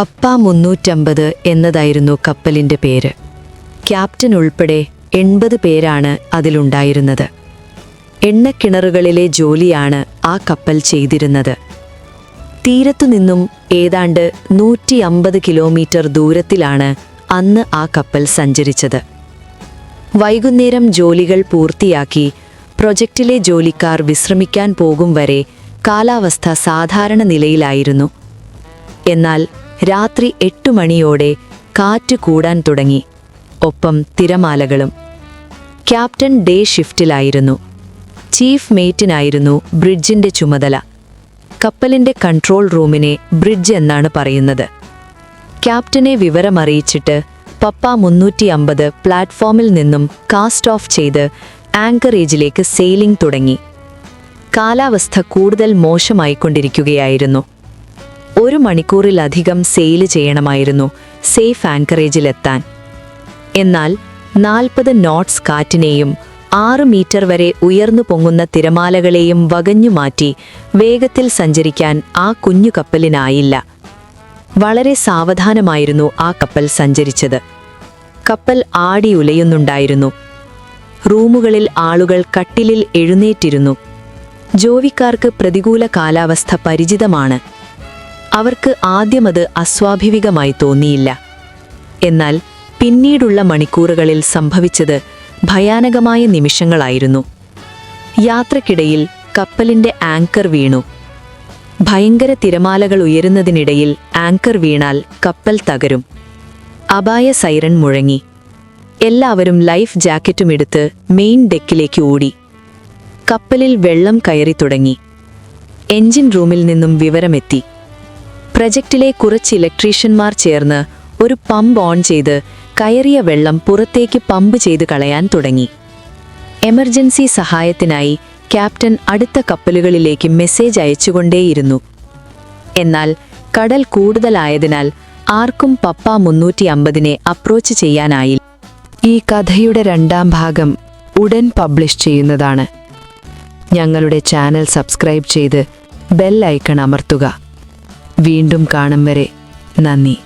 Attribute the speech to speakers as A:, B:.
A: പപ്പ 350 എന്നതായിരുന്നു കപ്പലിന്റെ പേര്. ക്യാപ്റ്റൻ ഉൾപ്പെടെ 80 പേരാണ് അതിലുണ്ടായിരുന്നത്. എണ്ണക്കിണറുകളിലെ ജോലിയാണ് ആ കപ്പൽ ചെയ്തിരുന്നത്. തീരത്തുനിന്നും ഏതാണ്ട് 150 കിലോമീറ്റർ ദൂരത്തിലാണ് അന്ന് ആ കപ്പൽ സഞ്ചരിച്ചത്. വൈകുന്നേരം ജോലികൾ പൂർത്തിയാക്കി പ്രൊജക്റ്റിലെ ജോലിക്കാർ വിശ്രമിക്കാൻ പോകും വരെ കാലാവസ്ഥ സാധാരണ നിലയിലായിരുന്നു. എന്നാൽ രാത്രി 8 മണിയോടെ കാറ്റ് കൂടാൻ തുടങ്ങി, ഒപ്പം തിരമാലകളും. ക്യാപ്റ്റൻ ഡേ ഷിഫ്റ്റിലായിരുന്നു. ചീഫ് മേറ്റിനായിരുന്നു ബ്രിഡ്ജിന്റെ ചുമതല. കപ്പലിന്റെ കൺട്രോൾ റൂമിനെ ബ്രിഡ്ജ് എന്നാണ് പറയുന്നത്. ക്യാപ്റ്റനെ വിവരമറിയിച്ചിട്ട് പപ്പ 350 പ്ലാറ്റ്ഫോമിൽ നിന്നും കാസ്റ്റ് ഓഫ് ചെയ്ത് ആങ്കറേജിലേക്ക് സെയിലിംഗ് തുടങ്ങി. കാലാവസ്ഥ കൂടുതൽ മോശമായിക്കൊണ്ടിരിക്കുകയായിരുന്നു. 1 മണിക്കൂറിലധികം സെയിൽ ചെയ്യണമായിരുന്നു സേഫ് ആങ്കറേജിലെത്താൻ. എന്നാൽ 40 നോട്ട്സ് കാറ്റിനെയും 6 മീറ്റർ വരെ ഉയർന്നു പൊങ്ങുന്ന തിരമാലകളെയും വകഞ്ഞുമാറ്റി വേഗത്തിൽ സഞ്ചരിക്കാൻ ആ കുഞ്ഞു കപ്പലിനായില്ല. വളരെ സാവധാനമായിരുന്നു ആ കപ്പൽ സഞ്ചരിച്ചത്. കപ്പൽ ആടി ഉലയുന്നുണ്ടായിരുന്നു. റൂമുകളിൽ ആളുകൾ കട്ടിലിൽ എഴുന്നേറ്റിരുന്നു. ജോലിക്കാർക്ക് പ്രതികൂല കാലാവസ്ഥ പരിചിതമാണ്. അവർക്ക് ആദ്യമത് അസ്വാഭാവികമായി തോന്നിയില്ല. എന്നാൽ പിന്നീടുള്ള മണിക്കൂറുകളിൽ സംഭവിച്ചത് ഭയാനകമായ നിമിഷങ്ങളായിരുന്നു. യാത്രക്കിടയിൽ കപ്പലിന്റെ ആങ്കർ വീണു. ഭയങ്കര തിരമാലകൾ ഉയരുന്നതിനിടയിൽ ആങ്കർ വീണാൽ കപ്പൽ തകരും. അപായ സൈറൺ മുഴങ്ങി. എല്ലാവരും ലൈഫ് ജാക്കറ്റുമെടുത്ത് മെയിൻ ഡെക്കിലേക്ക് ഓടി. കപ്പലിൽ വെള്ളം കയറി തുടങ്ങി. എഞ്ചിൻ റൂമിൽ നിന്നും വിവരമെത്തി. പ്രൊജക്റ്റിലെ കുറച്ച് ഇലക്ട്രീഷ്യന്മാർ ചേർന്ന് ഒരു പമ്പ് ഓൺ ചെയ്ത് കയറിയ വെള്ളം പുറത്തേക്ക് പമ്പ് ചെയ്ത് കളയാൻ തുടങ്ങി. എമർജൻസി സഹായത്തിനായി ക്യാപ്റ്റൻ അടുത്ത കപ്പലുകളിലേക്ക് മെസ്സേജ് അയച്ചുകൊണ്ടേയിരുന്നു. എന്നാൽ കടൽ കൂടുതലായതിനാൽ ആർക്കും പപ്പ 350നെ അപ്രോച്ച് ചെയ്യാനായില്ല. ഈ കഥയുടെ 2ാം ഭാഗം ഉടൻ പബ്ലിഷ് ചെയ്യുന്നതാണ്. ഞങ്ങളുടെ ചാനൽ സബ്സ്ക്രൈബ് ചെയ്ത് ബെൽ ഐക്കൺ അമർത്തുക. വീണ്ടും കാണും വരെ നന്ദി.